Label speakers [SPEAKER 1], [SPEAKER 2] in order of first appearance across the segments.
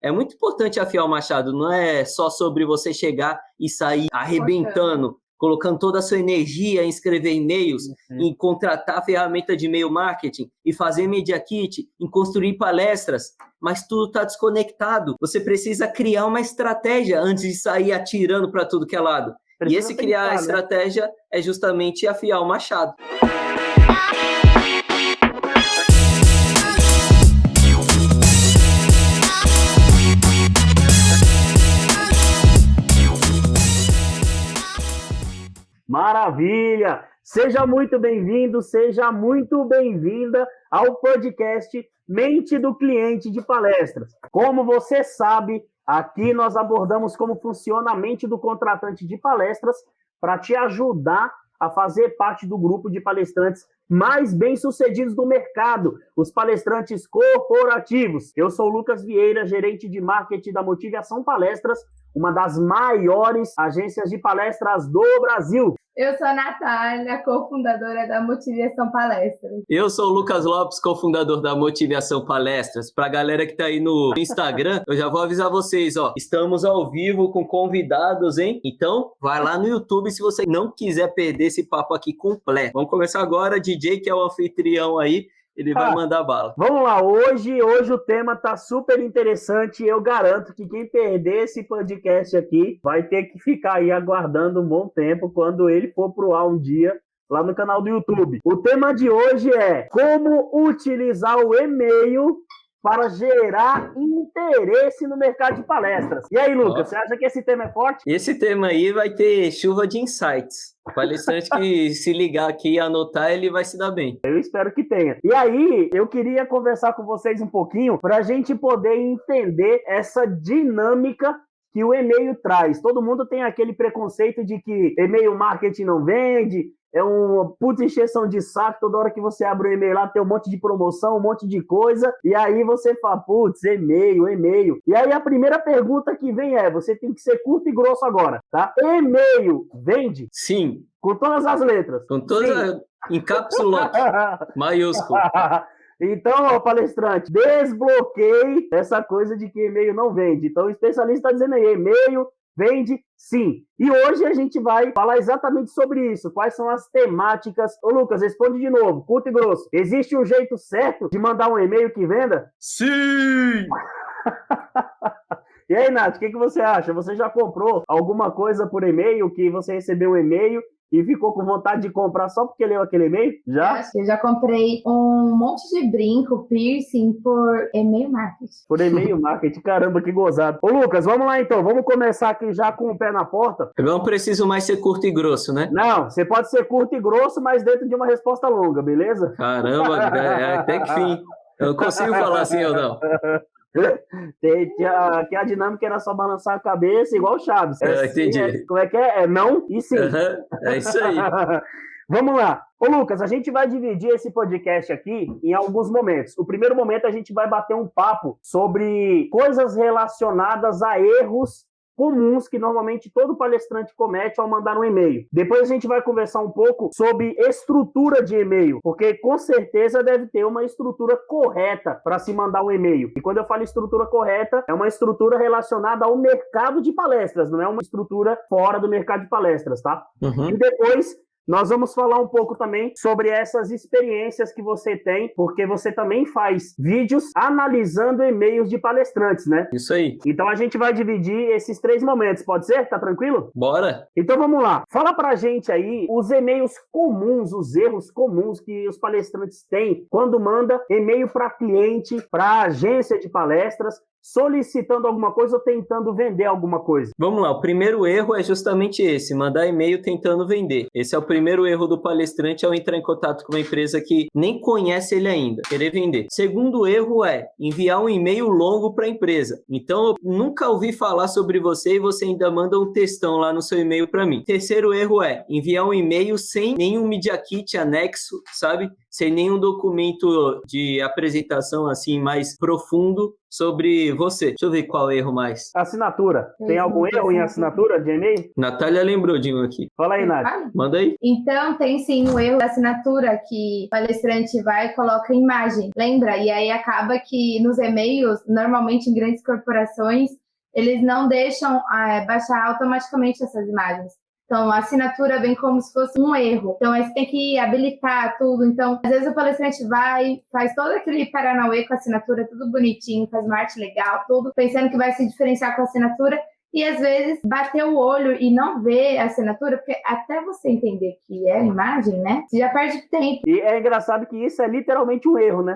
[SPEAKER 1] É muito importante afiar o machado, não é só sobre você chegar e sair arrebentando, colocando toda a sua energia em escrever e-mails, em contratar ferramenta de e-mail marketing, e fazer media kit, em construir palestras, mas tudo está desconectado. Você precisa criar uma estratégia antes de sair atirando para tudo que é lado. E esse criar a estratégia é justamente afiar o machado.
[SPEAKER 2] Maravilha! Seja muito bem-vindo, seja muito bem-vinda ao podcast Mente do Cliente de Palestras. Como você sabe, aqui nós abordamos como funciona a mente do contratante de palestras para te ajudar a fazer parte do grupo de palestrantes mais bem-sucedidos do mercado, os palestrantes corporativos. Eu sou o Lucas Vieira, gerente de marketing da Motivação Palestras, uma das maiores agências de palestras do Brasil.
[SPEAKER 3] Eu sou a Natália, cofundadora da Motivação Palestras.
[SPEAKER 1] Eu sou o Lucas Lopes, cofundador da Motivação Palestras. Para a galera que está aí no Instagram, eu já vou avisar vocês, ó, estamos ao vivo com convidados, hein? Então, vai lá no YouTube se você não quiser perder esse papo aqui completo. Vamos começar agora, DJ, que é o anfitrião aí, ele vai mandar bala.
[SPEAKER 2] Vamos lá, hoje o tema tá super interessante e eu garanto que quem perder esse podcast aqui vai ter que ficar aí aguardando um bom tempo quando ele for pro ar um dia lá no canal do YouTube. O tema de hoje é como utilizar o e-mail para gerar interesse no mercado de palestras. E aí, Lucas, você acha que esse tema é forte?
[SPEAKER 1] Esse tema aí vai ter chuva de insights. O palestrante que se ligar aqui e anotar, ele vai se dar bem.
[SPEAKER 2] Eu espero que tenha. E aí, eu queria conversar com vocês um pouquinho para a gente poder entender essa dinâmica que o e-mail traz. Todo mundo tem aquele preconceito de que e-mail marketing não vende, é uma puta encheção de saco, toda hora que você abre o e-mail lá tem um monte de promoção, um monte de coisa, e aí você fala, putz, e-mail. E aí a primeira pergunta que vem é, você tem que ser curto e grosso agora, tá? E-mail vende?
[SPEAKER 1] Sim.
[SPEAKER 2] Com todas as letras?
[SPEAKER 1] Com todas, em caps lock, maiúsculo.
[SPEAKER 2] Então, palestrante, desbloqueie essa coisa de que e-mail não vende. Então, o especialista está dizendo aí, e-mail vende sim. E hoje a gente vai falar exatamente sobre isso. Quais são as temáticas? Ô, Lucas, responde de novo, curto e grosso. Existe um jeito certo de mandar um e-mail que venda?
[SPEAKER 1] Sim!
[SPEAKER 2] E aí, Nath, o que você acha? Você já comprou alguma coisa por e-mail que você recebeu um e-mail e ficou com vontade de comprar só porque leu aquele e-mail? Já?
[SPEAKER 3] Eu já comprei um monte de brinco, piercing por e-mail marketing.
[SPEAKER 2] Por e-mail marketing, caramba, que gozado. Ô, Lucas, vamos lá então, vamos começar aqui já com o pé na porta.
[SPEAKER 1] Eu não preciso mais ser curto e grosso, né?
[SPEAKER 2] Não, você pode ser curto e grosso, mas dentro de uma resposta longa, beleza?
[SPEAKER 1] Caramba, até que fim. Eu não consigo falar assim ou não.
[SPEAKER 2] Que a dinâmica era só balançar a cabeça igual o Chaves.
[SPEAKER 1] Entendi.
[SPEAKER 2] Como é que é? É não e sim.
[SPEAKER 1] É isso aí.
[SPEAKER 2] Vamos lá. Ô, Lucas, a gente vai dividir esse podcast aqui em alguns momentos. O primeiro momento a gente vai bater um papo sobre coisas relacionadas a erros comuns que normalmente todo palestrante comete ao mandar um e-mail. Depois a gente vai conversar um pouco sobre estrutura de e-mail, porque com certeza deve ter uma estrutura correta para se mandar um e-mail. E quando eu falo estrutura correta, é uma estrutura relacionada ao mercado de palestras, não é uma estrutura fora do mercado de palestras, tá?
[SPEAKER 1] Uhum.
[SPEAKER 2] E depois nós vamos falar um pouco também sobre essas experiências que você tem, porque você também faz vídeos analisando e-mails de palestrantes, né?
[SPEAKER 1] Isso aí.
[SPEAKER 2] Então a gente vai dividir esses 3 momentos, pode ser? Tá tranquilo?
[SPEAKER 1] Bora!
[SPEAKER 2] Então vamos lá. Fala pra gente aí os e-mails comuns, os erros comuns que os palestrantes têm quando manda e-mail para cliente, para agência de palestras, solicitando alguma coisa ou tentando vender alguma coisa.
[SPEAKER 1] Vamos lá, o primeiro erro é justamente esse, mandar e-mail tentando vender. Esse é o primeiro erro do palestrante ao entrar em contato com uma empresa que nem conhece ele ainda, querer vender. Segundo erro é enviar um e-mail longo para a empresa. Então, eu nunca ouvi falar sobre você e você ainda manda um textão lá no seu e-mail para mim. Terceiro erro é enviar um e-mail sem nenhum Media Kit anexo, sabe? Sem nenhum documento de apresentação assim mais profundo sobre você. Deixa eu ver qual erro mais.
[SPEAKER 2] Assinatura. Tem algum erro em assinatura de e-mail?
[SPEAKER 1] Natália lembrou de um aqui.
[SPEAKER 2] Fala aí, Nath.
[SPEAKER 1] Manda aí.
[SPEAKER 3] Então, tem sim um erro da assinatura que o palestrante vai e coloca imagem, lembra? E aí acaba que nos e-mails, normalmente em grandes corporações, eles não deixam baixar automaticamente essas imagens. Então, a assinatura vem como se fosse um erro. Então, aí você tem que habilitar tudo. Então, às vezes o palestrante vai, faz todo aquele paranauê com a assinatura, tudo bonitinho, faz uma arte legal, tudo, pensando que vai se diferenciar com a assinatura. E, às vezes, bater o olho e não ver a assinatura, porque até você entender que é a imagem, né? Você já perde tempo.
[SPEAKER 2] E é engraçado que isso é literalmente um erro, né?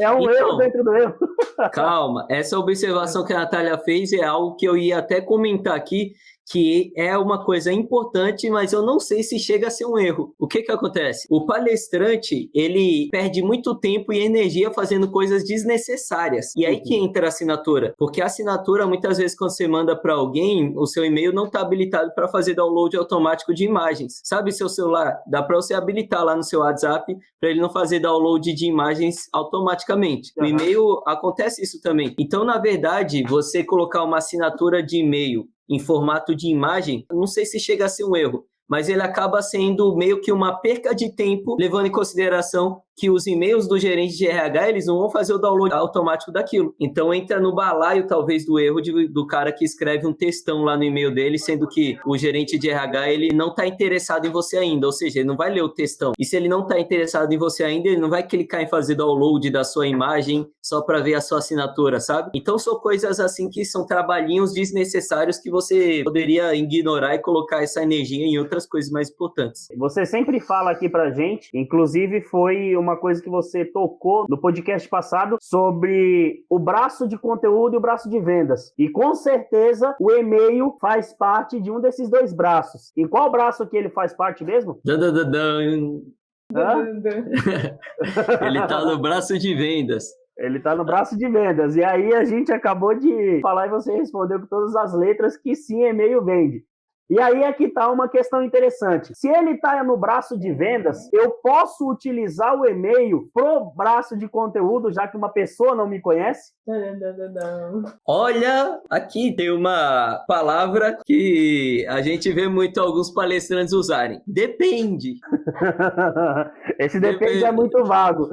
[SPEAKER 2] É um erro dentro do erro.
[SPEAKER 1] Calma, essa observação que a Natália fez é algo que eu ia até comentar aqui, que é uma coisa importante, mas eu não sei se chega a ser um erro. O que acontece? O palestrante, ele perde muito tempo e energia fazendo coisas desnecessárias. E aí que entra a assinatura. Porque a assinatura, muitas vezes, quando você manda para alguém, o seu e-mail não está habilitado para fazer download automático de imagens. Sabe seu celular? Dá para você habilitar lá no seu WhatsApp para ele não fazer download de imagens automaticamente. No e-mail acontece isso também. Então, na verdade, você colocar uma assinatura de e-mail em formato de imagem, não sei se chega a ser um erro, mas ele acaba sendo meio que uma perca de tempo, levando em consideração que os e-mails do gerente de RH, eles não vão fazer o download automático daquilo. Então entra no balaio, talvez, do erro do cara que escreve um textão lá no e-mail dele, sendo que o gerente de RH, ele não está interessado em você ainda, ou seja, ele não vai ler o textão. E se ele não está interessado em você ainda, ele não vai clicar em fazer download da sua imagem só para ver a sua assinatura, sabe? Então são coisas assim que são trabalhinhos desnecessários que você poderia ignorar e colocar essa energia em outras coisas mais importantes.
[SPEAKER 2] Você sempre fala aqui pra gente, inclusive foi uma coisa que você tocou no podcast passado sobre o braço de conteúdo e o braço de vendas. E com certeza o e-mail faz parte de um desses dois braços. Em qual braço que ele faz parte mesmo?
[SPEAKER 1] Ele tá no braço de vendas.
[SPEAKER 2] Ele tá no braço de vendas. E aí a gente acabou de falar e você respondeu com todas as letras que sim, e-mail vende. E aí é que está uma questão interessante. Se ele está no braço de vendas, eu posso utilizar o e-mail pro braço de conteúdo, já que uma pessoa não me conhece?
[SPEAKER 1] Olha, aqui tem uma palavra que a gente vê muito alguns palestrantes usarem. Depende.
[SPEAKER 2] Esse depende é muito vago.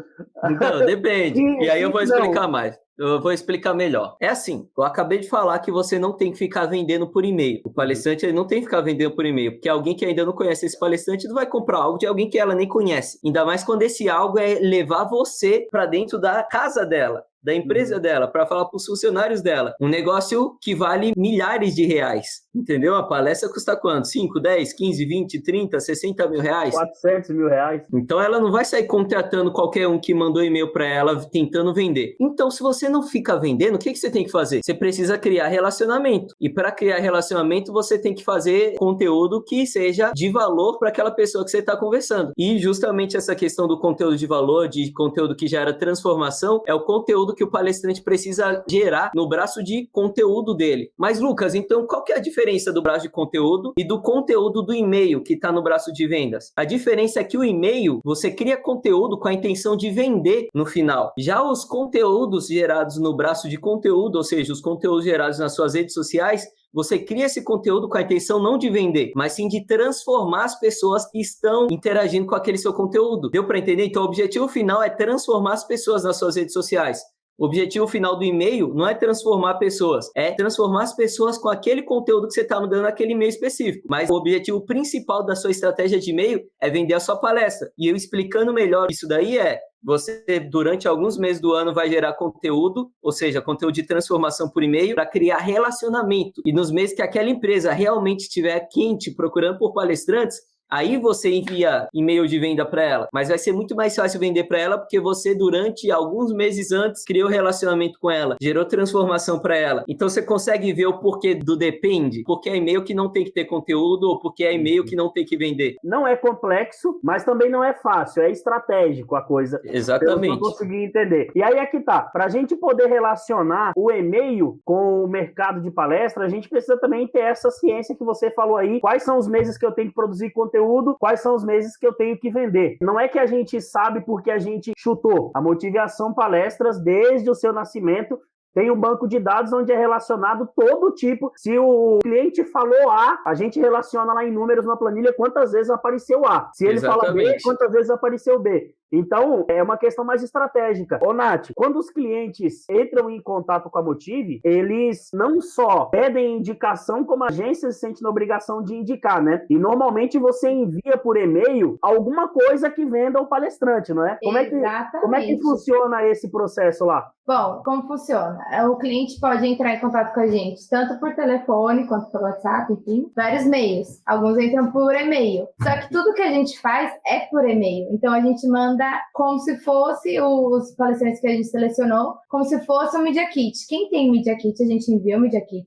[SPEAKER 1] Então, depende. E aí eu vou explicar mais. Eu vou explicar melhor. É assim, eu acabei de falar que você não tem que ficar vendendo por e-mail. O palestrante ele não tem que ficar vendendo por e-mail, porque alguém que ainda não conhece esse palestrante não vai comprar algo de alguém que ela nem conhece. Ainda mais quando esse algo é levar você para dentro da casa dela, da empresa dela, para falar para os funcionários dela. Um negócio que vale milhares de reais, entendeu? A palestra custa quanto? 5, 10, 15, 20, 30, 60 mil reais?
[SPEAKER 2] 400 mil reais.
[SPEAKER 1] Então ela não vai sair contratando qualquer um que mandou e-mail para ela tentando vender. Então se você não fica vendendo, o que você tem que fazer? Você precisa criar relacionamento. E para criar relacionamento, você tem que fazer conteúdo que seja de valor para aquela pessoa que você está conversando. E justamente essa questão do conteúdo de valor, de conteúdo que gera transformação, é o conteúdo que o palestrante precisa gerar no braço de conteúdo dele. Mas, Lucas, então qual que é a diferença do braço de conteúdo e do conteúdo do e-mail que está no braço de vendas? A diferença é que o e-mail, você cria conteúdo com a intenção de vender no final. Já os conteúdos gerados no braço de conteúdo, ou seja, os conteúdos gerados nas suas redes sociais, você cria esse conteúdo com a intenção não de vender, mas sim de transformar as pessoas que estão interagindo com aquele seu conteúdo. Deu para entender? Então, o objetivo final é transformar as pessoas nas suas redes sociais. O objetivo final do e-mail não é transformar pessoas, é transformar as pessoas com aquele conteúdo que você está mandando naquele e-mail específico. Mas o objetivo principal da sua estratégia de e-mail é vender a sua palestra. E eu explicando melhor isso daí você, durante alguns meses do ano, vai gerar conteúdo, ou seja, conteúdo de transformação por e-mail, para criar relacionamento. E nos meses que aquela empresa realmente estiver quente, procurando por palestrantes, aí você envia e-mail de venda para ela, mas vai ser muito mais fácil vender para ela porque você, durante alguns meses antes, criou relacionamento com ela, gerou transformação para ela. Então você consegue ver o porquê do depende, porque é e-mail que não tem que ter conteúdo ou porque é e-mail que não tem que vender.
[SPEAKER 2] Não é complexo, mas também não é fácil, é estratégico a coisa.
[SPEAKER 1] Exatamente.
[SPEAKER 2] Eu não consegui entender. E aí é que tá, para a gente poder relacionar o e-mail com o mercado de palestra, a gente precisa também ter essa ciência que você falou aí, quais são os meses que eu tenho que produzir conteúdo, quais são os meses que eu tenho que vender. Não é que a gente sabe porque a gente chutou. A Motivação Palestras, desde o seu nascimento, tem um banco de dados onde é relacionado todo tipo. Se o cliente falou A, a gente relaciona lá em números na planilha quantas vezes apareceu A. Se ele fala B, quantas vezes apareceu B. Então, é uma questão mais estratégica. Ô, Nath, quando os clientes entram em contato com a Motive, eles não só pedem indicação, como a agência se sente na obrigação de indicar, né? E normalmente você envia por e-mail alguma coisa que venda ao palestrante, não é? Como é que funciona esse processo lá?
[SPEAKER 3] Bom, como funciona? O cliente pode entrar em contato com a gente, tanto por telefone quanto pelo WhatsApp, enfim, vários meios. Alguns entram por e-mail. Só que tudo que a gente faz é por e-mail. Então, a gente manda como se fosse os palestrantes que a gente selecionou, como se fosse um Media Kit. Quem tem Media Kit, a gente envia o Media Kit.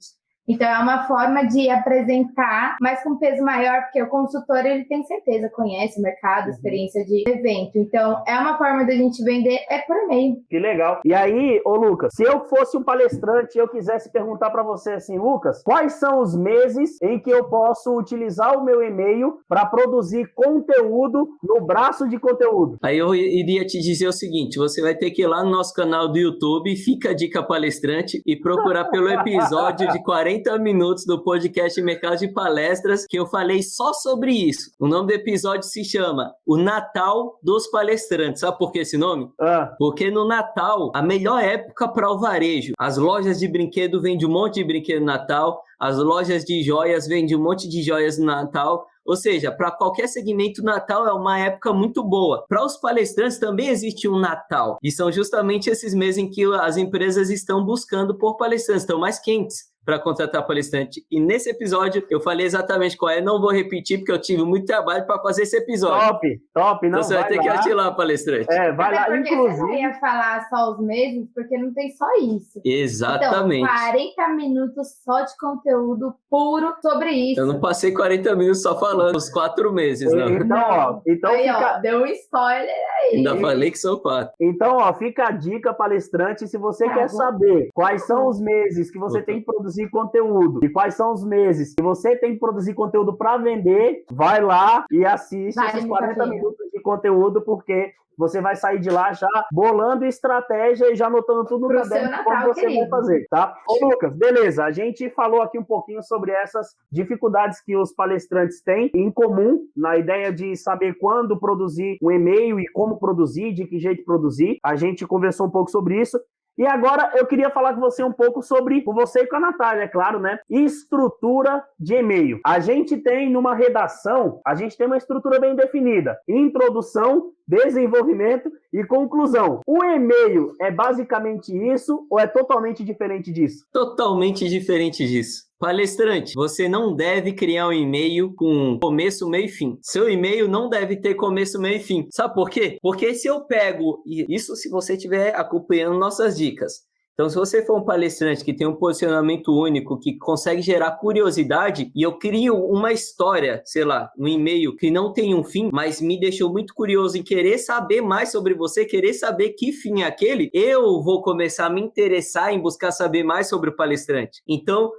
[SPEAKER 3] Então, é uma forma de apresentar, mas com peso maior, porque o consultor, ele tem certeza, conhece o mercado, experiência de evento. Então, é uma forma da gente vender, é por e-mail.
[SPEAKER 2] Que legal. E aí, ô Lucas, se eu fosse um palestrante e eu quisesse perguntar para você assim, Lucas, quais são os meses em que eu posso utilizar o meu e-mail para produzir conteúdo no braço de conteúdo?
[SPEAKER 1] Aí eu iria te dizer o seguinte, você vai ter que ir lá no nosso canal do YouTube, Fica a Dica Palestrante, e procurar pelo episódio de 40 minutos do podcast Mercado de Palestras, que eu falei só sobre isso. O nome do episódio se chama O Natal dos Palestrantes. Sabe por que esse nome? Porque no Natal, a melhor época para o varejo. As lojas de brinquedo vendem um monte de brinquedo no Natal, as lojas de joias vendem um monte de joias no Natal. Ou seja, para qualquer segmento, o Natal é uma época muito boa. Para os palestrantes também existe um Natal. E são justamente esses meses em que as empresas estão buscando por palestrantes, estão mais quentes para contratar palestrante. E nesse episódio eu falei exatamente qual é, não vou repetir porque eu tive muito trabalho para fazer esse episódio.
[SPEAKER 2] Top, não,
[SPEAKER 1] então você vai ter que atirar, palestrante.
[SPEAKER 2] Vai lá,
[SPEAKER 3] porque
[SPEAKER 2] inclusive.
[SPEAKER 3] você não ia falar só os meses, porque não tem só isso.
[SPEAKER 1] Exatamente.
[SPEAKER 3] Então, 40 minutos só de conteúdo puro sobre isso.
[SPEAKER 1] Eu não passei 40 minutos só falando os 4 meses, não.
[SPEAKER 2] Então
[SPEAKER 3] aí, deu um spoiler aí.
[SPEAKER 1] Ainda falei que são 4.
[SPEAKER 2] Então, fica a dica, palestrante, se você quer saber quais são os meses que você tem que produzir conteúdo e quais são os meses que você tem que produzir conteúdo para vender, vai lá e assiste esses 40 minutos de conteúdo, porque você vai sair de lá já bolando estratégia e já anotando tudo no caderno como você vai fazer, tá? Ô Lucas, beleza, a gente falou aqui um pouquinho sobre essas dificuldades que os palestrantes têm em comum, na ideia de saber quando produzir um e-mail e como produzir, de que jeito produzir. A gente conversou um pouco sobre isso. E agora eu queria falar com você um pouco sobre, com você e com a Natália, é claro, né? Estrutura de e-mail. A gente tem numa redação, a gente tem uma estrutura bem definida. Introdução, desenvolvimento e conclusão. O e-mail é basicamente isso ou é totalmente diferente disso?
[SPEAKER 1] Totalmente diferente disso. Palestrante, você não deve criar um e-mail com começo, meio e fim. Seu e-mail não deve ter começo, meio e fim. Sabe por quê? Porque se eu pego, isso se você estiver acompanhando nossas dicas. Então, se você for um palestrante que tem um posicionamento único, que consegue gerar curiosidade, e eu crio uma história, sei lá, um e-mail que não tem um fim, mas me deixou muito curioso em querer saber mais sobre você, querer saber que fim é aquele, eu vou começar a me interessar em buscar saber mais sobre o palestrante. Então,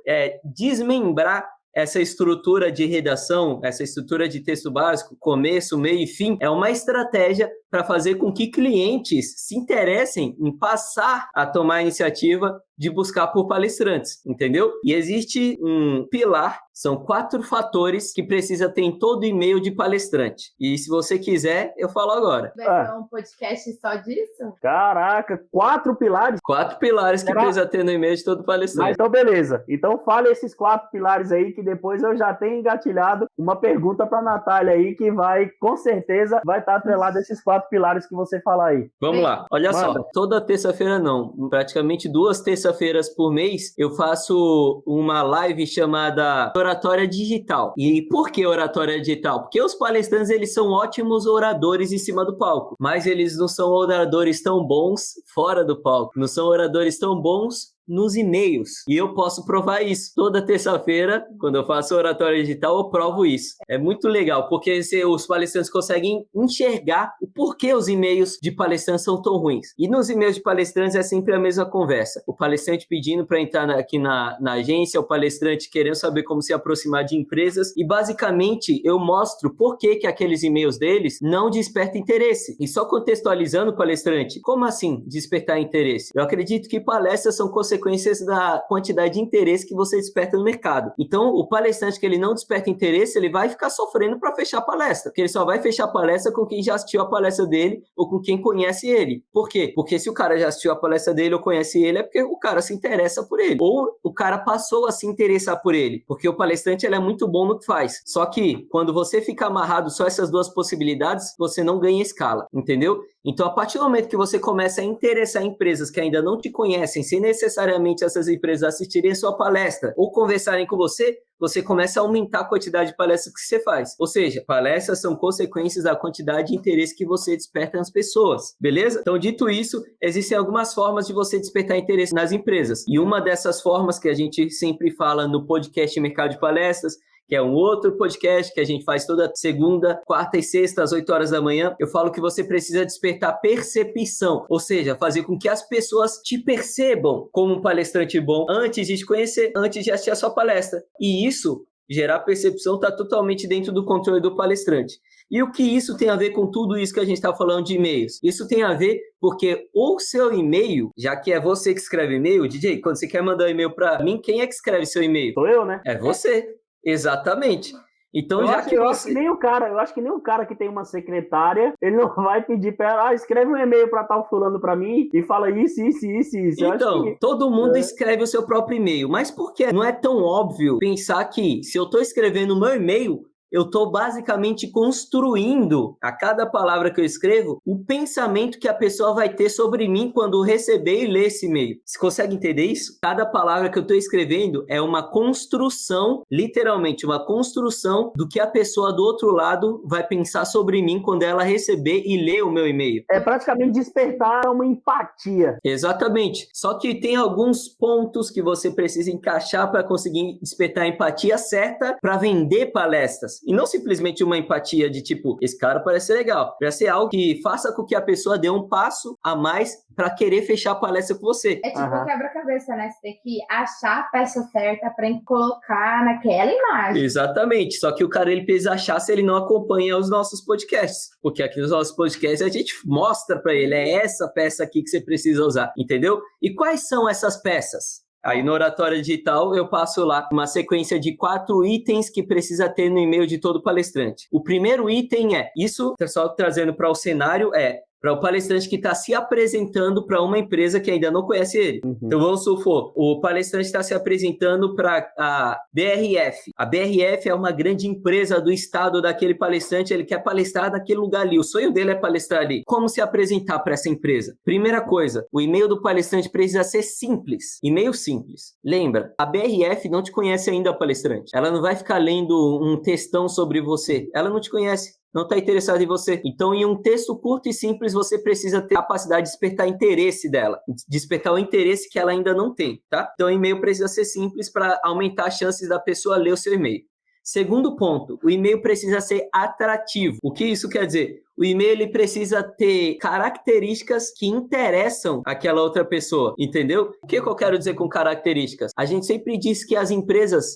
[SPEAKER 1] desmembrar essa estrutura de redação, essa estrutura de texto básico, começo, meio e fim, é uma estratégia para fazer com que clientes se interessem em passar a tomar a iniciativa de buscar por palestrantes, entendeu? E existe um pilar, são 4 fatores que precisa ter em todo e-mail de palestrante. E se você quiser, eu falo agora.
[SPEAKER 3] Vai ser um podcast só disso?
[SPEAKER 2] Caraca, 4 pilares?
[SPEAKER 1] 4 pilares que precisa ter no e-mail de todo palestrante.
[SPEAKER 2] Então, beleza. Então, fale esses 4 pilares aí, que depois eu já tenho engatilhado uma pergunta para a Natália aí, que vai, com certeza, vai estar atrelada a esses 4 pilares que você falar aí.
[SPEAKER 1] Vamos lá. Olha só, toda terça-feira não, praticamente 2 terça-feiras por mês, eu faço uma live chamada Oratória Digital. E por que Oratória Digital? Porque os palestrantes, eles são ótimos oradores em cima do palco, mas eles não são oradores tão bons fora do palco, não são oradores tão bons nos e-mails. E eu posso provar isso. Toda terça-feira, quando eu faço oratória digital, eu provo isso. É muito legal, porque os palestrantes conseguem enxergar o porquê os e-mails de palestrantes são tão ruins. E nos e-mails de palestrantes é sempre a mesma conversa. O palestrante pedindo para entrar aqui na agência, o palestrante querendo saber como se aproximar de empresas, e basicamente eu mostro por que aqueles e-mails deles não despertam interesse. E só contextualizando o palestrante, como assim despertar interesse? Eu acredito que palestras são consequências consequências da quantidade de interesse que você desperta no mercado. Então, o palestrante que ele não desperta interesse, ele vai ficar sofrendo para fechar a palestra, porque ele só vai fechar a palestra com quem já assistiu a palestra dele ou com quem conhece ele. Por quê? Porque se o cara já assistiu a palestra dele ou conhece ele, é porque o cara se interessa por ele. Ou o cara passou a se interessar por ele, porque o palestrante ele é muito bom no que faz. Só que, quando você fica amarrado só essas duas possibilidades, você não ganha escala, entendeu? Então, a partir do momento que você começa a interessar em empresas que ainda não te conhecem, sem necessariamente essas empresas assistirem a sua palestra ou conversarem com você, você começa a aumentar a quantidade de palestras que você faz. Ou seja, palestras são consequências da quantidade de interesse que você desperta nas pessoas, beleza? Então, dito isso, existem algumas formas de você despertar interesse nas empresas. E uma dessas formas que a gente sempre fala no podcast Mercado de Palestras, que é um outro podcast que a gente faz toda segunda, quarta e sexta, às 8 horas da manhã. Eu falo que você precisa despertar percepção, ou seja, fazer com que as pessoas te percebam como um palestrante bom antes de te conhecer, antes de assistir a sua palestra. E isso, gerar percepção, está totalmente dentro do controle do palestrante. E o que isso tem a ver com tudo isso que a gente está falando de e-mails? Isso tem a ver porque o seu e-mail, já que é você que escreve e-mail, DJ, quando você quer mandar um e-mail para mim, quem é que escreve seu e-mail?
[SPEAKER 2] Sou eu, né?
[SPEAKER 1] É você. Exatamente. Então,
[SPEAKER 2] eu
[SPEAKER 1] já
[SPEAKER 2] acho,
[SPEAKER 1] que
[SPEAKER 2] eu
[SPEAKER 1] você...
[SPEAKER 2] acho que nem o cara, eu acho que nem o cara que tem uma secretária, ele não vai pedir para ela, escreve um e-mail para tal fulano para mim e fala isso. Eu
[SPEAKER 1] Então,
[SPEAKER 2] acho que...
[SPEAKER 1] todo mundo escreve o seu próprio e-mail, mas por que não é tão óbvio pensar que se eu estou escrevendo o meu e-mail, eu estou basicamente construindo, a cada palavra que eu escrevo, o pensamento que a pessoa vai ter sobre mim quando receber e ler esse e-mail. Você consegue entender isso? Cada palavra que eu estou escrevendo é uma construção, literalmente, uma construção do que a pessoa do outro lado vai pensar sobre mim quando ela receber e ler o meu e-mail.
[SPEAKER 2] É praticamente despertar uma empatia.
[SPEAKER 1] Exatamente. Só que tem alguns pontos que você precisa encaixar para conseguir despertar a empatia certa para vender palestras. E não simplesmente uma empatia de tipo, esse cara parece ser legal. Vai ser algo que faça com que a pessoa dê um passo a mais para querer fechar a palestra com você.
[SPEAKER 3] É tipo quebra-cabeça, né? Você tem que achar a peça certa para colocar naquela imagem.
[SPEAKER 1] Exatamente. Só que o cara ele precisa achar se ele não acompanha os nossos podcasts. Porque aqui nos nossos podcasts a gente mostra para ele, é essa peça aqui que você precisa usar, entendeu? E quais são essas peças? Aí no Oratória Digital eu passo lá uma sequência de 4 itens que precisa ter no e-mail de todo palestrante. O primeiro item é, isso, só trazendo para o cenário, para o palestrante que está se apresentando para uma empresa que ainda não conhece ele. Então, vamos supor, o palestrante está se apresentando para a BRF. A BRF é uma grande empresa do estado daquele palestrante, ele quer palestrar naquele lugar ali. O sonho dele é palestrar ali. Como se apresentar para essa empresa? Primeira coisa, o e-mail do palestrante precisa ser simples. E-mail simples. Lembra, a BRF não te conhece ainda, palestrante. Ela não vai ficar lendo um textão sobre você. Ela não te conhece. Não está interessado em você. Então, em um texto curto e simples, você precisa ter a capacidade de despertar interesse dela. Despertar o interesse que ela ainda não tem, tá? Então, o e-mail precisa ser simples para aumentar as chances da pessoa ler o seu e-mail. Segundo ponto, o e-mail precisa ser atrativo. O que isso quer dizer? O e-mail ele precisa ter características que interessam aquela outra pessoa, entendeu? O que eu quero dizer com características? A gente sempre diz que as empresas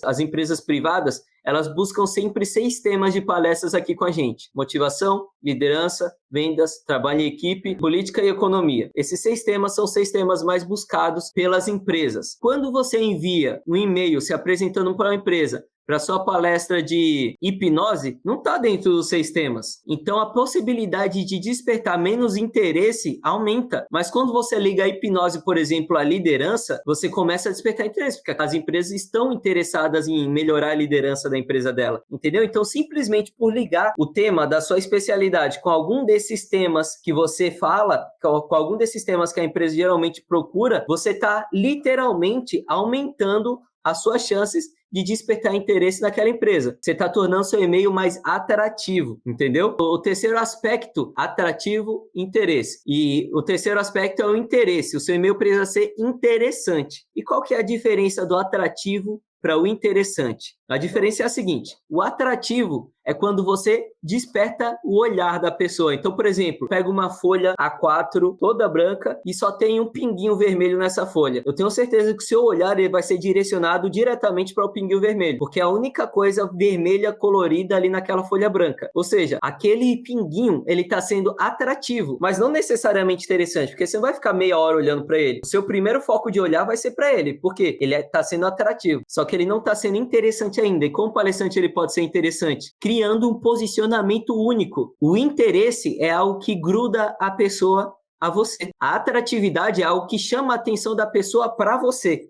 [SPEAKER 1] privadas, elas buscam sempre 6 temas de palestras aqui com a gente. Motivação, liderança, vendas, trabalho em equipe, política e economia. Esses 6 temas são 6 temas mais buscados pelas empresas. Quando você envia um e-mail se apresentando para uma empresa, para sua palestra de hipnose, não está dentro dos 6 temas. Então, a possibilidade de despertar menos interesse aumenta. Mas quando você liga a hipnose, por exemplo, à liderança, você começa a despertar interesse, porque as empresas estão interessadas em melhorar a liderança da empresa dela, entendeu? Então, simplesmente por ligar o tema da sua especialidade com algum desses temas que você fala, com algum desses temas que a empresa geralmente procura, você está literalmente aumentando as suas chances de despertar interesse naquela empresa. Você está tornando seu e-mail mais atrativo, entendeu? O terceiro aspecto, atrativo, interesse. E o terceiro aspecto é o interesse. O seu e-mail precisa ser interessante. E qual que é a diferença do atrativo para o interessante? A diferença é a seguinte: o atrativo é quando você desperta o olhar da pessoa. Então, por exemplo, pega uma folha A4 toda branca e só tem um pinguinho vermelho nessa folha. Eu tenho certeza que o seu olhar ele vai ser direcionado diretamente para o pinguinho vermelho, porque é a única coisa vermelha colorida ali naquela folha branca. Ou seja, aquele pinguinho, ele está sendo atrativo, mas não necessariamente interessante, porque você não vai ficar meia hora olhando para ele. O seu primeiro foco de olhar vai ser para ele, porque ele está sendo atrativo, só que ele não está sendo interessante ainda. E como palestrante ele pode ser interessante? Criando um posicionamento único. O interesse é algo que gruda a pessoa a você. A atratividade é algo que chama a atenção da pessoa para você.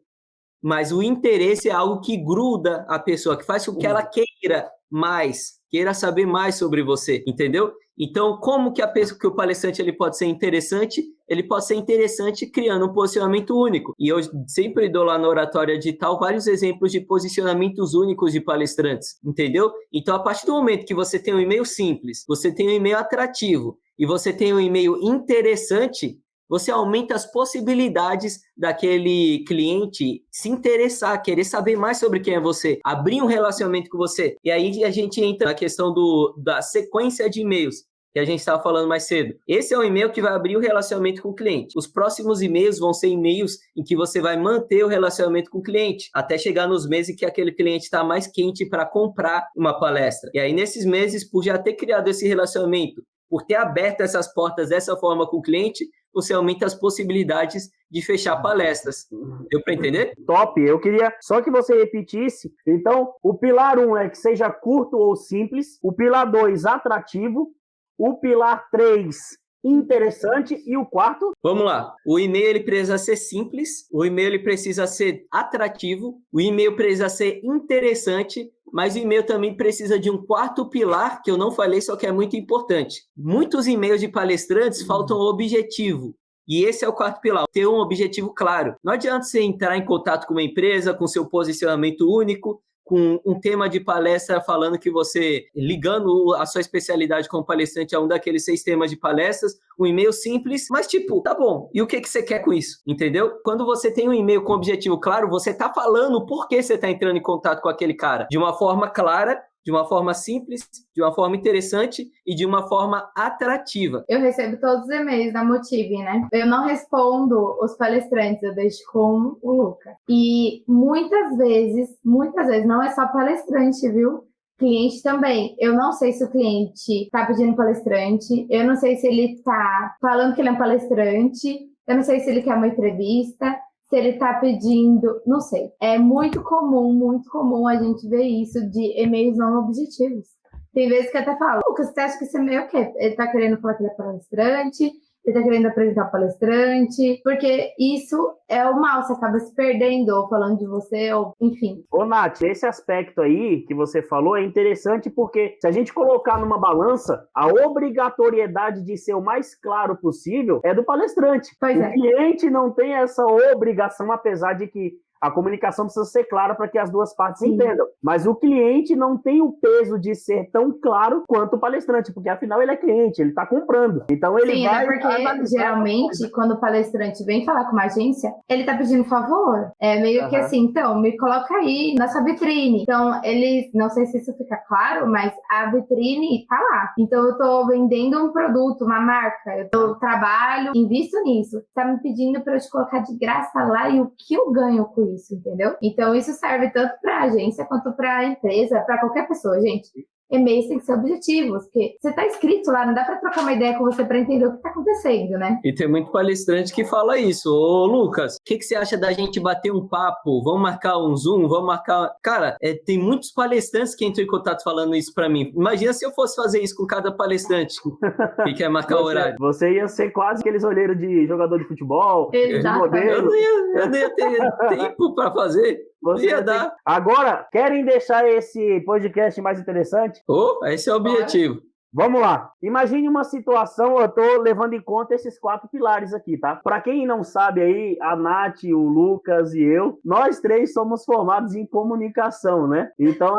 [SPEAKER 1] Mas o interesse é algo que gruda a pessoa, que faz com que ela queira mais, queira saber mais sobre você, entendeu? Então, como que que o palestrante ele pode ser interessante? Ele pode ser interessante criando um posicionamento único. E eu sempre dou lá na Oratória Digital vários exemplos de posicionamentos únicos de palestrantes, entendeu? Então, a partir do momento que você tem um e-mail simples, você tem um e-mail atrativo e você tem um e-mail interessante, você aumenta as possibilidades daquele cliente se interessar, querer saber mais sobre quem é você, abrir um relacionamento com você. E aí a gente entra na questão da sequência de e-mails, que a gente estava falando mais cedo. Esse é um e-mail que vai abrir o relacionamento com o cliente. Os próximos e-mails vão ser e-mails em que você vai manter o relacionamento com o cliente, até chegar nos meses que aquele cliente está mais quente para comprar uma palestra. E aí, nesses meses, por já ter criado esse relacionamento, por ter aberto essas portas dessa forma com o cliente, você aumenta as possibilidades de fechar palestras. Deu para entender?
[SPEAKER 2] Top! Eu queria só que você repetisse. Então, o pilar 1 é que seja curto ou simples. O pilar 2, atrativo. O pilar 3, interessante. E o quarto?
[SPEAKER 1] Vamos lá. O e-mail ele precisa ser simples. O e-mail ele precisa ser atrativo. O e-mail precisa ser interessante. Mas o e-mail também precisa de um quarto pilar, que eu não falei, só que é muito importante. Muitos e-mails de palestrantes faltam objetivo. E esse é o quarto pilar, ter um objetivo claro. Não adianta você entrar em contato com uma empresa, com seu posicionamento único, com um tema de palestra falando que você, ligando a sua especialidade como palestrante a um daqueles 6 temas de palestras, um e-mail simples, mas tipo, tá bom, e o que você quer com isso? Entendeu? Quando você tem um e-mail com objetivo claro, você tá falando por que você tá entrando em contato com aquele cara, de uma forma clara, de uma forma simples, de uma forma interessante e de uma forma atrativa.
[SPEAKER 3] Eu recebo todos os e-mails da Motive, né? Eu não respondo os palestrantes, eu deixo com o Luca. E muitas vezes, não é só palestrante, viu? Cliente também. Eu não sei se o cliente tá pedindo palestrante, eu não sei se ele tá falando que ele é um palestrante, eu não sei se ele quer uma entrevista, se ele tá pedindo, não sei. É muito comum a gente ver isso de e-mails não objetivos. Tem vezes que até falo, Lucas, você acha que esse e-mail é o quê? Ele tá querendo falar que ele é palestrante, ele tá querendo apresentar o palestrante, porque isso é o mal, você acaba se perdendo, ou falando de você, ou enfim.
[SPEAKER 2] Ô, Nath, esse aspecto aí que você falou é interessante porque se a gente colocar numa balança, a obrigatoriedade de ser o mais claro possível é do palestrante.
[SPEAKER 3] Pois é.
[SPEAKER 2] O cliente não tem essa obrigação, apesar de que a comunicação precisa ser clara para que as duas partes entendam. Mas o cliente não tem o peso de ser tão claro quanto o palestrante, porque afinal ele é cliente, ele está comprando. Então ele vai...
[SPEAKER 3] Sim, porque geralmente quando o palestrante vem falar com uma agência, ele está pedindo favor. É meio que assim, então, me coloca aí na sua vitrine. Então, eles, não sei se isso fica claro, mas a vitrine está lá. Então, eu estou vendendo um produto, uma marca, eu trabalho, invisto nisso. Está me pedindo para eu te colocar de graça lá e o que eu ganho com isso, entendeu? Então, isso serve tanto para a agência quanto para a empresa, para qualquer pessoa, gente. E-mails têm que ser objetivos, porque você tá escrito lá, não dá para trocar uma ideia com você para entender o que tá acontecendo, né?
[SPEAKER 1] E tem muito palestrante que fala isso. Ô, Lucas, o que você acha da gente bater um papo? Vamos marcar um Zoom? Vamos marcar... Cara, tem muitos palestrantes que entram em contato falando isso para mim. Imagina se eu fosse fazer isso com cada palestrante que quer marcar o horário.
[SPEAKER 2] Você ia ser quase aqueles olheiros de jogador de futebol, de modelo.
[SPEAKER 1] Eu não ia ter tempo para fazer.
[SPEAKER 2] Você ia dar. Agora, querem deixar esse podcast mais interessante?
[SPEAKER 1] Esse é o objetivo.
[SPEAKER 2] Vamos lá. Imagine uma situação, eu tô levando em conta esses 4 pilares aqui, tá? Para quem não sabe aí, a Nath, o Lucas e eu, nós 3 somos formados em comunicação, né? Então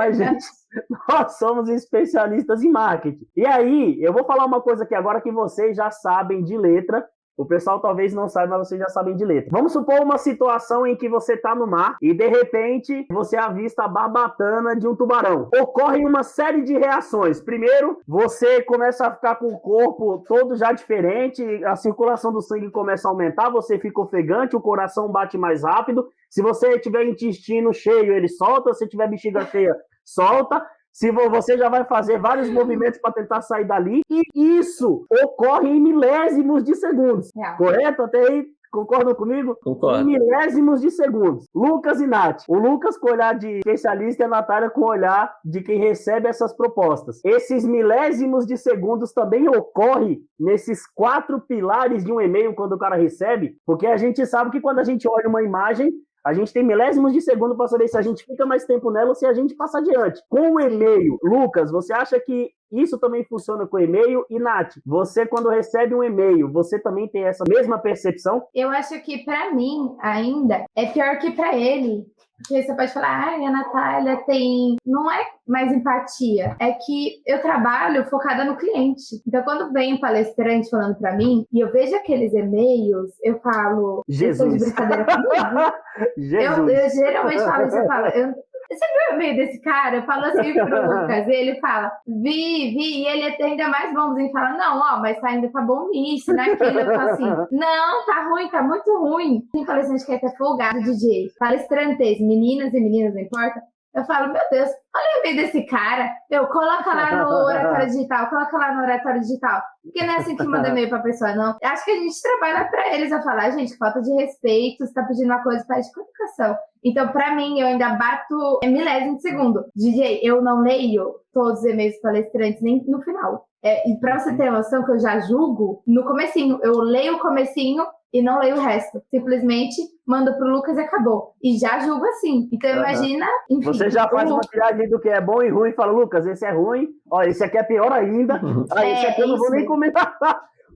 [SPEAKER 2] nós somos especialistas em marketing. E aí, eu vou falar uma coisa aqui agora que vocês já sabem de letra, O pessoal talvez não saiba, mas vocês já sabem de letra. Vamos supor uma situação em que você está no mar e, de repente, você avista a barbatana de um tubarão. Ocorre uma série de reações. Primeiro, você começa a ficar com o corpo todo já diferente, a circulação do sangue começa a aumentar, você fica ofegante, o coração bate mais rápido. Se você tiver intestino cheio, ele solta. Se tiver bexiga cheia, solta. Se você já vai fazer vários movimentos para tentar sair dali, e isso ocorre em milésimos de segundos. Correto? Até aí, concordam comigo?
[SPEAKER 1] Concordo.
[SPEAKER 2] Em milésimos de segundos. Lucas e Nath. O Lucas com o olhar de especialista e a Natália com o olhar de quem recebe essas propostas. Esses milésimos de segundos também ocorrem nesses 4 pilares de um e-mail quando o cara recebe, porque a gente sabe que quando a gente olha uma imagem, a gente tem milésimos de segundo para saber se a gente fica mais tempo nela ou se a gente passa adiante. Com o e-mail, Lucas, você acha que isso também funciona com o e-mail? E Nath, você quando recebe um e-mail, você também tem essa mesma percepção?
[SPEAKER 3] Eu acho que para mim ainda é pior que para ele. Porque você pode falar, a Natália tem... Não é mais empatia, é que eu trabalho focada no cliente. Então, quando vem um palestrante falando para mim, e eu vejo aqueles e-mails, eu falo...
[SPEAKER 2] Jesus!
[SPEAKER 3] De brincadeira comigo.
[SPEAKER 2] Jesus!
[SPEAKER 3] Eu geralmente falo isso, eu falo... Você viu o e-mail desse cara? Eu falo assim pro Lucas, e ele fala, vi, e ele é ainda mais bonzinho, fala, não, ó, mas ainda tá bom nisso, naquilo. Eu falo assim, não, tá ruim, tá muito ruim. Tem palestrante que é até folgado, DJ. Palestrantes, meninas e meninas, não importa. Eu falo, meu Deus, olha o e-mail desse cara. Coloca lá no oratório digital, Porque não é assim que manda e-mail pra pessoa, não. Acho que a gente trabalha pra eles a falar, gente, falta de respeito, você tá pedindo uma coisa, pede com educação. Então, pra mim, eu ainda bato milésimo de segundo. DJ, eu não leio todos os e-mails dos palestrantes, nem no final. E pra você ter noção que eu já julgo, no comecinho, eu leio o comecinho e não leio o resto. Simplesmente mando pro Lucas e acabou. E já julgo assim. Então, imagina... Enfim,
[SPEAKER 2] você já faz uma tiragem do que é bom e ruim e fala, Lucas, esse é ruim, ó, esse aqui é pior ainda, esse aqui eu não vou nem comentar.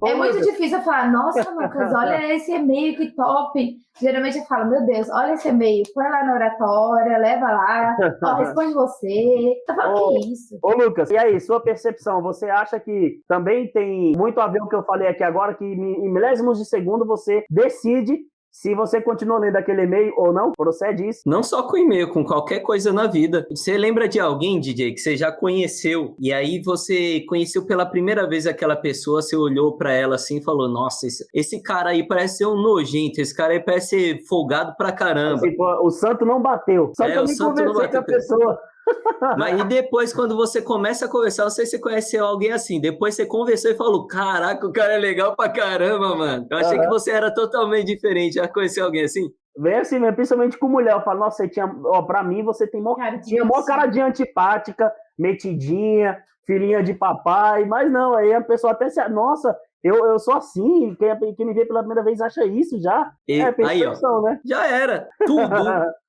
[SPEAKER 3] É muito difícil eu falar, nossa, Lucas, olha esse e-mail, que top. Geralmente eu falo, meu Deus, olha esse e-mail, põe lá na oratória, leva lá, ó, responde você. Eu falo, que isso?
[SPEAKER 2] Ô, Lucas, e aí, sua percepção, você acha que também tem muito a ver com o que eu falei aqui agora, que em milésimos de segundo você decide se você continua lendo aquele e-mail ou não? Procede isso?
[SPEAKER 1] Não só com e-mail, com qualquer coisa na vida. Você lembra de alguém, DJ, que você já conheceu, e aí você conheceu pela primeira vez aquela pessoa, você olhou pra ela assim e falou, nossa, esse cara aí parece ser um nojento, esse cara aí parece ser folgado pra caramba.
[SPEAKER 2] Assim, pô, o santo não bateu. Só que eu me conversei com a pessoa.
[SPEAKER 1] Mas e depois, quando você começa a conversar, não sei se você conheceu alguém assim, depois você conversou e falou, caraca, o cara é legal pra caramba, mano. Eu achei que você era totalmente diferente. Já conheceu alguém assim?
[SPEAKER 2] Bem assim, mesmo, principalmente com mulher. Eu falo, nossa, você tinha, ó, pra mim você tem tinha mó cara de antipática, metidinha, filhinha de papai, mas não, aí a pessoa até se... Nossa, eu sou assim, quem me vê pela primeira vez acha isso já. Percepção, aí, ó, né?
[SPEAKER 1] Já era. Tudo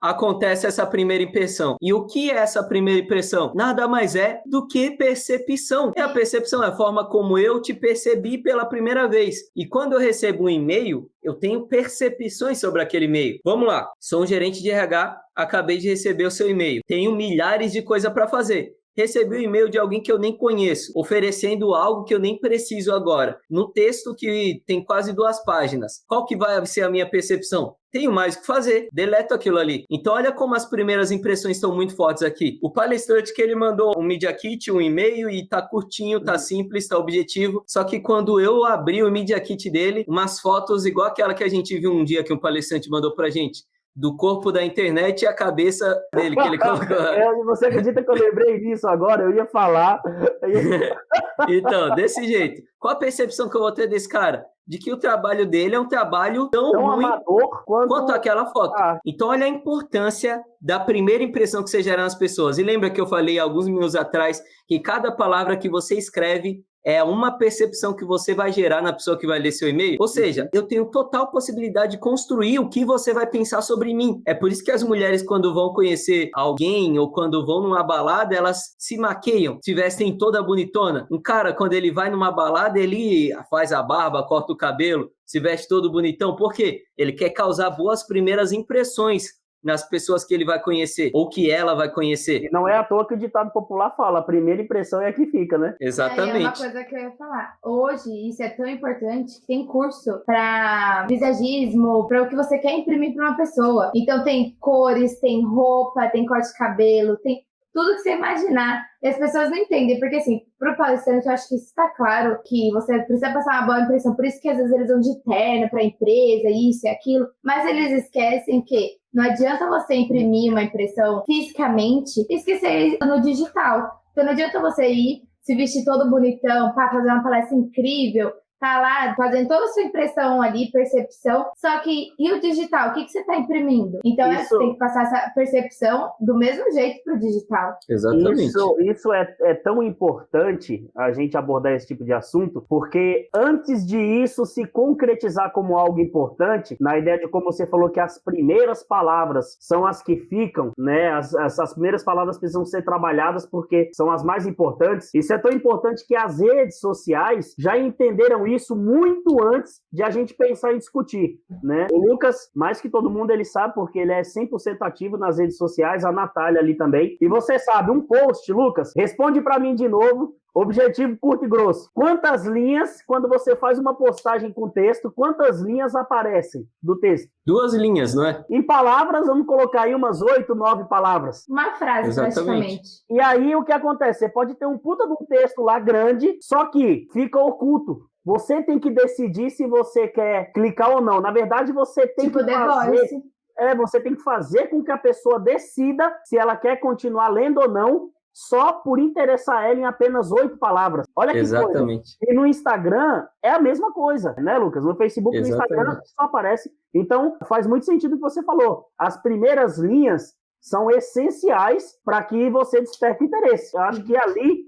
[SPEAKER 1] acontece essa primeira impressão. E o que é essa primeira impressão? Nada mais é do que percepção. É a percepção, é a forma como eu te percebi pela primeira vez. E quando eu recebo um e-mail, eu tenho percepções sobre aquele e-mail. Vamos lá. Sou um gerente de RH, acabei de receber o seu e-mail. Tenho milhares de coisas para fazer. Recebi um e-mail de alguém que eu nem conheço, oferecendo algo que eu nem preciso agora, no texto que tem quase 2 páginas. Qual que vai ser a minha percepção? Tenho mais o que fazer, deleto aquilo ali. Então olha como as primeiras impressões estão muito fortes aqui. O palestrante que ele mandou um Media Kit, um e-mail, e tá curtinho, tá simples, tá objetivo. Só que quando eu abri o Media Kit dele, umas fotos igual aquela que a gente viu um dia que um palestrante mandou pra gente, do corpo da internet e a cabeça dele que ele colocou.
[SPEAKER 2] Você acredita que eu lembrei disso agora? Eu ia falar.
[SPEAKER 1] Então, desse jeito. Qual a percepção que eu vou ter desse cara? De que o trabalho dele é um trabalho tão ruim
[SPEAKER 2] amador
[SPEAKER 1] quanto aquela foto. Então, olha a importância da primeira impressão que você gera nas pessoas. E lembra que eu falei alguns minutos atrás que cada palavra que você escreve é uma percepção que você vai gerar na pessoa que vai ler seu e-mail. Ou seja, eu tenho total possibilidade de construir o que você vai pensar sobre mim. É por isso que as mulheres, quando vão conhecer alguém ou quando vão numa balada, elas se maqueiam, se vestem toda bonitona. Um cara, quando ele vai numa balada, ele faz a barba, corta o cabelo, se veste todo bonitão. Por quê? Ele quer causar boas primeiras impressões nas pessoas que ele vai conhecer, ou que ela vai conhecer.
[SPEAKER 2] E não é à toa que o ditado popular fala, a primeira impressão é a que fica, né?
[SPEAKER 1] Exatamente.
[SPEAKER 3] É uma coisa que eu ia falar. Hoje, isso é tão importante que tem curso para visagismo, para o que você quer imprimir para uma pessoa. Então tem cores, tem roupa, tem corte de cabelo, tem tudo que você imaginar. E as pessoas não entendem, porque assim, pro palestrante eu acho que isso tá claro, que você precisa passar uma boa impressão, por isso que às vezes eles vão de terno pra empresa, isso e aquilo, mas eles esquecem que não adianta você imprimir uma impressão fisicamente e esquecer no digital. Então não adianta você ir, se vestir todo bonitão, para fazer uma palestra incrível, tá lá fazendo toda a sua impressão ali, percepção, só que e o digital? O que você tá imprimindo? Então você tem que passar essa percepção do mesmo jeito pro digital.
[SPEAKER 1] Exatamente.
[SPEAKER 2] Isso é tão importante a gente abordar esse tipo de assunto, porque antes de isso se concretizar como algo importante, na ideia de como você falou que as primeiras palavras são as que ficam, né? As primeiras palavras precisam ser trabalhadas porque são as mais importantes. Isso é tão importante que as redes sociais já entenderam isso muito antes de a gente pensar em discutir, né? O Lucas, mais que todo mundo, ele sabe porque ele é 100% ativo nas redes sociais, a Natália ali também. E você sabe, um post, Lucas, responde para mim de novo, objetivo curto e grosso. Quantas linhas, quando você faz uma postagem com texto, quantas linhas aparecem do texto?
[SPEAKER 1] 2 linhas, não é?
[SPEAKER 2] Em palavras, vamos colocar aí umas 8, 9 palavras.
[SPEAKER 3] Uma frase,
[SPEAKER 1] Exatamente.
[SPEAKER 3] praticamente.
[SPEAKER 2] E aí, o que acontece? Você pode ter um puta de um texto lá grande, só que fica oculto. Você tem que decidir se você quer clicar ou não. Na verdade, você tem que fazer... você tem que fazer com que a pessoa decida se ela quer continuar lendo ou não, só por interessar ela em apenas 8 palavras. Olha que
[SPEAKER 1] Exatamente.
[SPEAKER 2] coisa. E no Instagram é a mesma coisa, né, Lucas? No Facebook e no Instagram só aparece. Então, faz muito sentido o que você falou. As primeiras linhas são essenciais para que você desperte interesse. Eu acho que ali,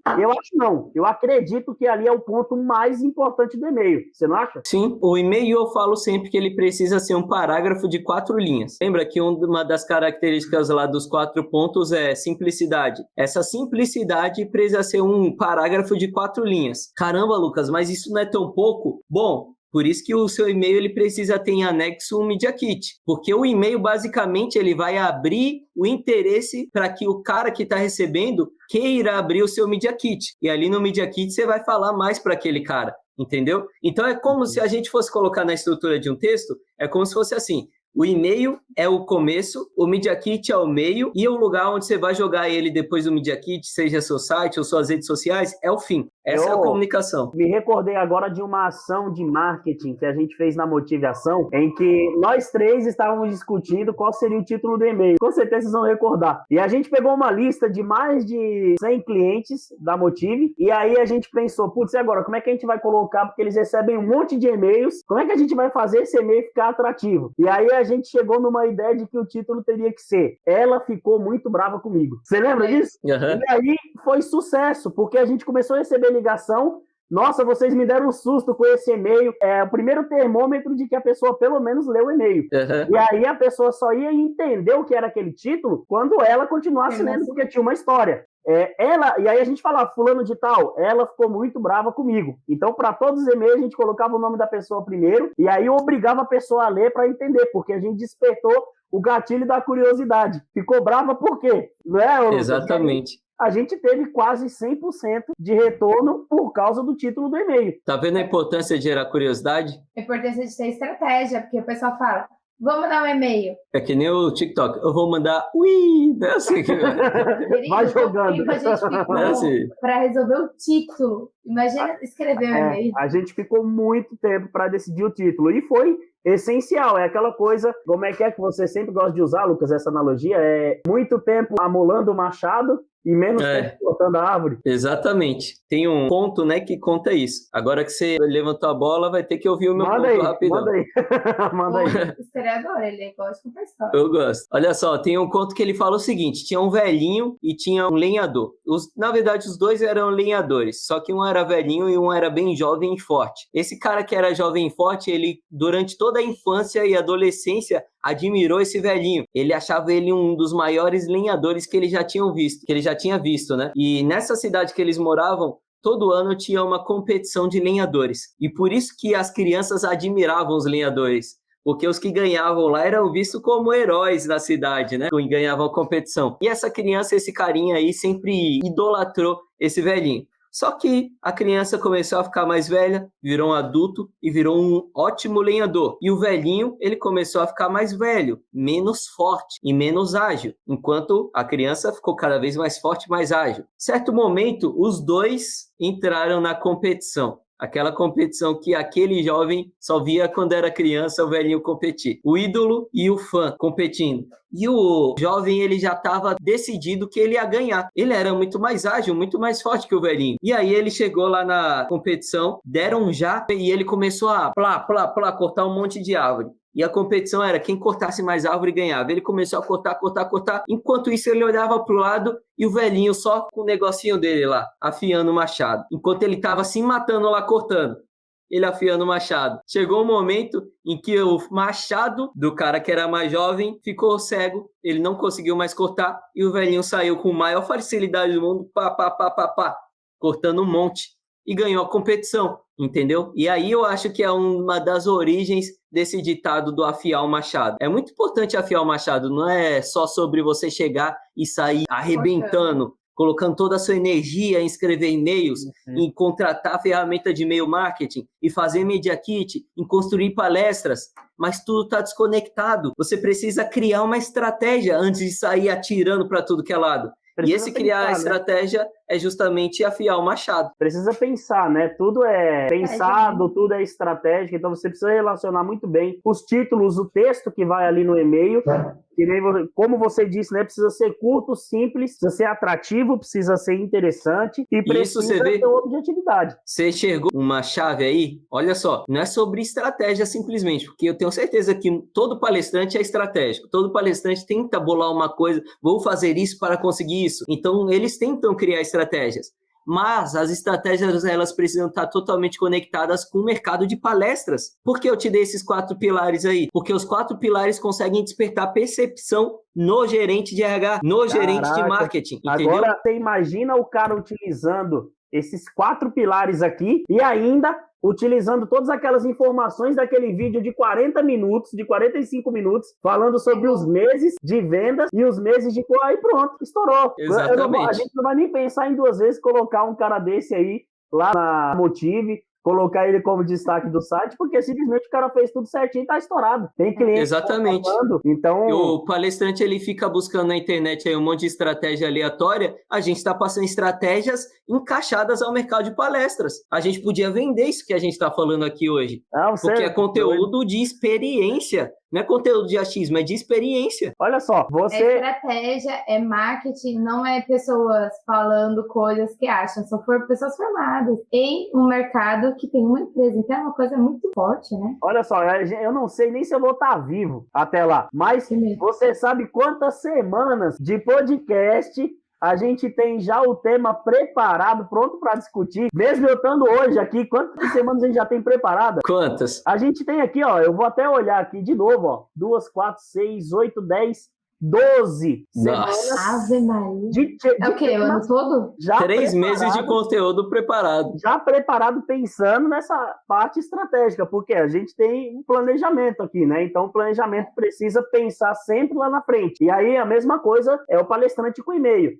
[SPEAKER 2] eu acredito que ali é o ponto mais importante do e-mail. Você não acha?
[SPEAKER 1] Sim, o e-mail eu falo sempre que ele precisa ser um parágrafo de 4 linhas. Lembra que uma das características lá dos 4 pontos é simplicidade. Essa simplicidade precisa ser um parágrafo de 4 linhas. Caramba, Lucas, mas isso não é tão pouco? Bom, por isso que o seu e-mail ele precisa ter em anexo um Media Kit, porque o e-mail basicamente ele vai abrir o interesse para que o cara que está recebendo queira abrir o seu Media Kit. E ali no Media Kit você vai falar mais para aquele cara, entendeu? Então é como se a gente fosse colocar na estrutura de um texto, é como se fosse assim: o e-mail é o começo, o Media Kit é o meio e o lugar onde você vai jogar ele depois do Media Kit, seja seu site ou suas redes sociais, é o fim. Essa é a comunicação.
[SPEAKER 2] Me recordei agora de uma ação de marketing que a gente fez na Motivação, em que nós 3 estávamos discutindo qual seria o título do e-mail. Com certeza vocês vão recordar. E a gente pegou uma lista de mais de 100 clientes da Motive, e aí a gente pensou, putz, e agora, como é que a gente vai colocar? Porque eles recebem um monte de e-mails, como é que a gente vai fazer esse e-mail ficar atrativo? E aí a gente chegou numa ideia de que o título teria que ser Ela Ficou Muito Brava Comigo. Você lembra disso?
[SPEAKER 1] Uhum.
[SPEAKER 2] E aí foi sucesso, porque a gente começou a receber ligação. Nossa, vocês me deram um susto com esse e-mail. É o primeiro termômetro de que a pessoa pelo menos leu o e-mail.
[SPEAKER 1] Uhum.
[SPEAKER 2] E aí a pessoa só ia entender o que era aquele título quando ela continuasse lendo, porque tinha uma história. E aí a gente falava, fulano de tal, ela ficou muito brava comigo. Então, para todos os e-mails, a gente colocava o nome da pessoa primeiro, e aí obrigava a pessoa a ler para entender, porque a gente despertou o gatilho da curiosidade. Ficou brava por quê? Não é,
[SPEAKER 1] exatamente.
[SPEAKER 2] A gente teve quase 100% de retorno por causa do título do e-mail.
[SPEAKER 1] Tá vendo a importância de gerar curiosidade?
[SPEAKER 3] A importância de ter estratégia, porque o pessoal fala, vou mandar um e-mail.
[SPEAKER 1] É que nem o TikTok, eu vou mandar ui, né? Assim,
[SPEAKER 2] vai jogando.
[SPEAKER 3] A gente ficou
[SPEAKER 1] assim,
[SPEAKER 3] para resolver o título. Imagina escrever um e-mail.
[SPEAKER 2] A gente ficou muito tempo para decidir o título e foi essencial. É aquela coisa, como é que você sempre gosta de usar, Lucas, essa analogia? É muito tempo amolando o machado e menos tempo cortando a árvore.
[SPEAKER 1] Exatamente. Tem um ponto, né, que conta isso. Agora que você levantou a bola, vai ter que ouvir o meu ponto rapidão.
[SPEAKER 2] Manda aí. Manda aí.
[SPEAKER 3] O historiador, ele gosta de contar história.
[SPEAKER 1] Eu gosto. Olha só, tem um conto que ele fala o seguinte: tinha um velhinho e tinha um lenhador. Na verdade, os dois eram lenhadores, só que um era velhinho e um era bem jovem e forte. Esse cara que era jovem e forte, ele, durante toda a infância e adolescência, admirou esse velhinho. Ele achava ele um dos maiores lenhadores que ele já tinha visto, né? E nessa cidade que eles moravam, todo ano tinha uma competição de lenhadores. E por isso que as crianças admiravam os lenhadores. porque os que ganhavam lá eram vistos como heróis da cidade, né? Que ganhavam a competição. E essa criança, esse carinha aí, sempre idolatrou esse velhinho. Só que a criança começou a ficar mais velha, virou um adulto e virou um ótimo lenhador. E o velhinho, ele começou a ficar mais velho, menos forte e menos ágil, enquanto a criança ficou cada vez mais forte e mais ágil. Certo momento, os dois entraram na competição. Aquela competição que aquele jovem só via quando era criança o velhinho competir. O ídolo e o fã competindo. E o jovem, ele já estava decidido que ele ia ganhar. Ele era muito mais ágil, muito mais forte que o velhinho. E aí ele chegou lá na competição, deram um jato e ele começou a cortar um monte de árvore. E a competição era quem cortasse mais árvore ganhava. Ele começou a cortar. Enquanto isso, ele olhava para o lado e o velhinho só com o negocinho dele lá, afiando o machado. Enquanto ele estava se matando lá, cortando. Ele afiando o machado. Chegou um momento em que o machado do cara que era mais jovem ficou cego. Ele não conseguiu mais cortar. E o velhinho saiu com a maior facilidade do mundo. Cortando um monte. E ganhou a competição. Entendeu? E aí eu acho que é uma das origens desse ditado do afiar o machado. É muito importante afiar o machado, não é só sobre você chegar e sair arrebentando, colocando toda a sua energia em escrever e-mails, em contratar ferramenta de e-mail marketing, e fazer media kit, em construir palestras, mas tudo está desconectado. Você precisa criar uma estratégia antes de sair atirando para tudo que é lado. E esse criar a estratégia, né? É justamente afiar o machado.
[SPEAKER 2] Precisa pensar, né? Tudo é pensado, tudo é estratégico, então você precisa relacionar muito bem os títulos, o texto que vai ali no e-mail. Como você disse, né? Precisa ser curto, simples, precisa ser atrativo, precisa ser interessante e precisa ter objetividade.
[SPEAKER 1] Você enxergou uma chave aí? Olha só, não é sobre estratégia simplesmente, porque eu tenho certeza que todo palestrante é estratégico. Todo palestrante tenta bolar uma coisa, vou fazer isso para conseguir isso. Então, eles tentam criar estratégias. Mas as estratégias, elas precisam estar totalmente conectadas com o mercado de palestras. Por que eu te dei esses 4 pilares aí? Porque os 4 pilares conseguem despertar percepção no gerente de RH, no gerente de marketing, entendeu?
[SPEAKER 2] Agora, você imagina o cara utilizando esses 4 pilares aqui e ainda utilizando todas aquelas informações daquele vídeo de 40 minutos, de 45 minutos, falando sobre os meses de vendas e os meses de... Aí pronto, estourou.
[SPEAKER 1] Exatamente.
[SPEAKER 2] A gente não vai nem pensar em 2 vezes colocar um cara desse aí lá na Motive, colocar ele como destaque do site, porque simplesmente o cara fez tudo certinho e tá estourado. Tem cliente.
[SPEAKER 1] Exatamente.
[SPEAKER 2] Então...
[SPEAKER 1] O palestrante, ele fica buscando na internet aí um monte de estratégia aleatória. A gente está passando estratégias encaixadas ao mercado de palestras. A gente podia vender isso que a gente está falando aqui hoje. Porque é conteúdo de experiência. Não é conteúdo de achismo, é de experiência.
[SPEAKER 2] Olha só, você...
[SPEAKER 3] É estratégia, é marketing, não é pessoas falando coisas que acham, são pessoas formadas em um mercado que tem uma empresa. Então é uma coisa muito forte, né?
[SPEAKER 2] Olha só, eu não sei nem se eu vou estar vivo até lá, mas você sabe quantas semanas de podcast a gente tem já o tema preparado, pronto para discutir. Mesmo eu estando hoje aqui, quantas semanas a gente já tem preparada?
[SPEAKER 1] Quantas?
[SPEAKER 2] A gente tem aqui, ó, eu vou até olhar aqui de novo, ó. 2, 4, 6, 8, 10, 12 semanas.
[SPEAKER 3] Ave Maria. É o quê? O ano todo?
[SPEAKER 2] Já
[SPEAKER 1] 3 meses de conteúdo preparado.
[SPEAKER 2] Já preparado pensando nessa parte estratégica, porque a gente tem um planejamento aqui, né? Então o planejamento precisa pensar sempre lá na frente. E aí a mesma coisa é o palestrante com e-mail.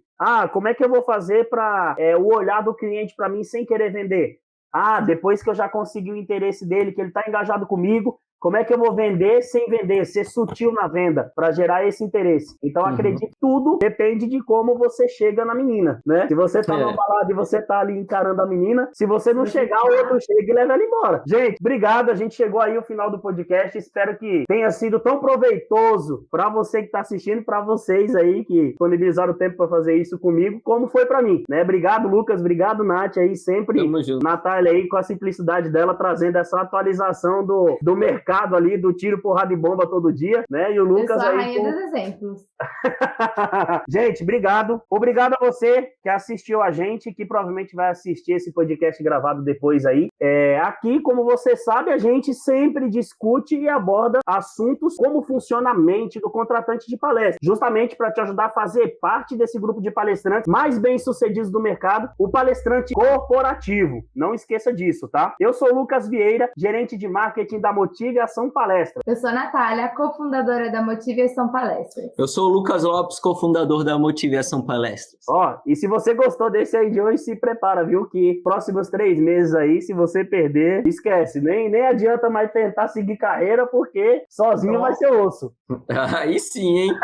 [SPEAKER 2] Como é que eu vou fazer para o olhar do cliente para mim sem querer vender? Depois que eu já consegui o interesse dele, que ele está engajado comigo, como é que eu vou vender sem vender? Ser sutil na venda para gerar esse interesse. Então, acredito, tudo depende de como você chega na menina, né? Se você tá numa balada e você tá ali encarando a menina, se você não chegar, o outro chega e leva ela embora. Gente, obrigado. A gente chegou aí ao final do podcast. Espero que tenha sido tão proveitoso para você que tá assistindo, para vocês aí que disponibilizaram o tempo para fazer isso comigo, como foi para mim, né? Obrigado, Lucas. Obrigado, Nath, aí sempre. Natália aí com a simplicidade dela, trazendo essa atualização do mercado ali, do tiro, porrada e bomba todo dia, né? E o Lucas
[SPEAKER 3] aí... Eu sou a
[SPEAKER 2] rainha
[SPEAKER 3] dos exemplos.
[SPEAKER 2] Gente, obrigado. Obrigado a você que assistiu a gente, que provavelmente vai assistir esse podcast gravado depois aí. Aqui, como você sabe, a gente sempre discute e aborda assuntos como funciona a mente do contratante de palestra, justamente para te ajudar a fazer parte desse grupo de palestrantes mais bem-sucedidos do mercado, o palestrante corporativo. Não esqueça disso, tá? Eu sou o Lucas Vieira, gerente de marketing da Motive Motivação Palestra.
[SPEAKER 3] Eu sou a Natália, cofundadora da Motivação Palestras.
[SPEAKER 1] Eu sou o Lucas Lopes, cofundador da Motivação Palestras.
[SPEAKER 2] Ó, e se você gostou desse aí de hoje, se prepara, viu? Que próximos 3 meses aí, se você perder, esquece. Nem adianta mais tentar seguir carreira, porque sozinho vai ser osso.
[SPEAKER 1] Aí sim, hein?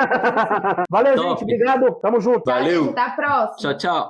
[SPEAKER 2] Valeu,
[SPEAKER 1] Top.
[SPEAKER 2] gente. Obrigado. Tamo junto.
[SPEAKER 1] Valeu.
[SPEAKER 3] Até a próxima.
[SPEAKER 1] Tchau, tchau.